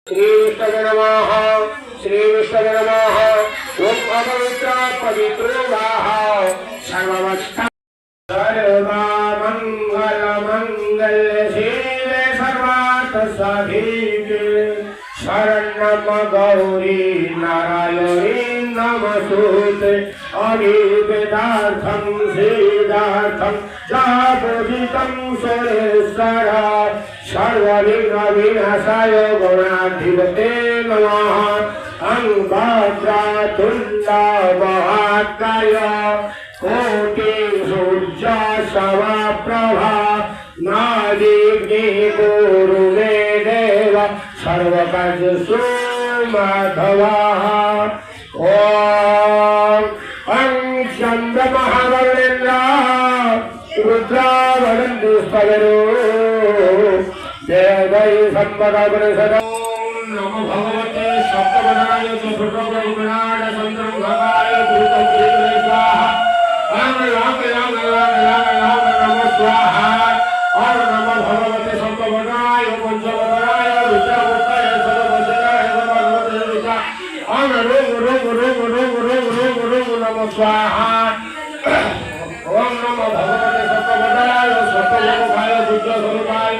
श्री विष्णवे नमः श्री विष्णवे नमः ओम अपवित्र पवित्रो वाह सर्वावस्था सर्वमंगल मंगल शिवे सर्वार्थ साधिके शरणम गौरी नारायणी नमस्तुते अनिवेदार्थं सिद्धार्थं जापोजितं सुरेश्वर सर्वविघ्न विनाशाय गणाधिपते नमः अंगभद्रातुण्ड महाकाय कोटि सूर्य समप्रभा नादिग्नि कुरु मे देव सर्वकार्येषु माधवः ओम चंद्र महावरेन्द्र रुद्रावरंतु स्तवरो देवै संपदापरिषद नमो भगवते सप्तवदनाय चतुर्भुजाय चंद्रमुखाय भूतग्रीवे स्वाहा ओम राम राम राम राम राम नमः स्वाहा ओम नमो भगवते सप्तवदनाय पंचवदनाय रुद्रमुखाय सर्वभुजाय भगवते विद्या ओम रोम रोम रोम रोम रोम रोम रोम नमः स्वाहा ओम नमो भगवते सप्तवदनाय सप्तमुखाय रुद्रस्वरूपाय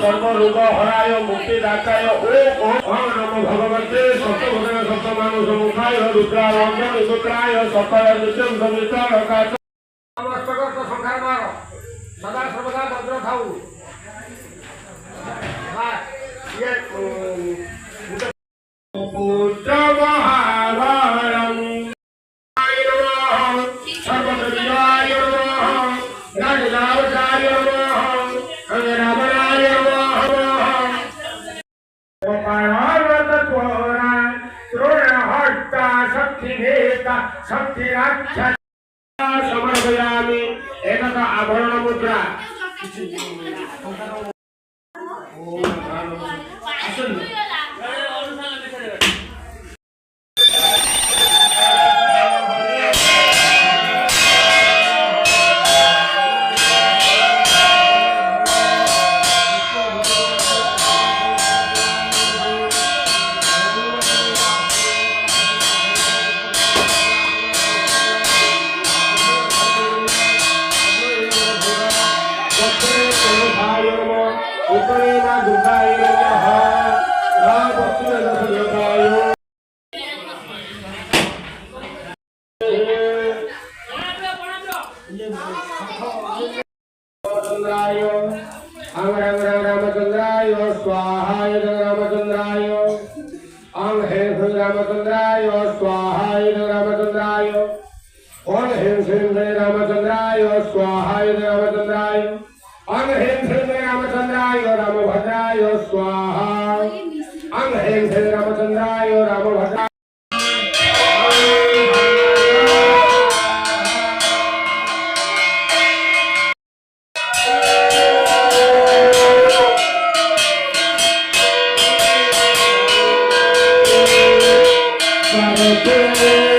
सर्वरूप हराय मुक्तिदाताय ओम नमो भगवते सप्तवदन सप्तमानुषमुखाय रुद्रावंदन रुद्राय सकल नित्यं समितारकाय नमस्तक संखार मार सदा सर्वदा भद्र खाऊ ये पुत्र महाभारम सर्वदेवाय नमः राजलावताय नमः अंगरामनाय नमः पार्वत त्वरा त्रोणहट्टा शक्तिभेदा शक्तिराख्या समर्पयामि एतत् आभरण मुद्रा रामचंद्राय स्वाहाय रामचंद्राय अंग हे रामचंद्राय स्वाहाय रामचंद्राय ओम हे रामचंद्राय स्वाहाय रामचंद्राय अंग हे रामचंद्राय रामभद्राय स्वाहा अंग हे रामचंद्राय रामभद्राय Good.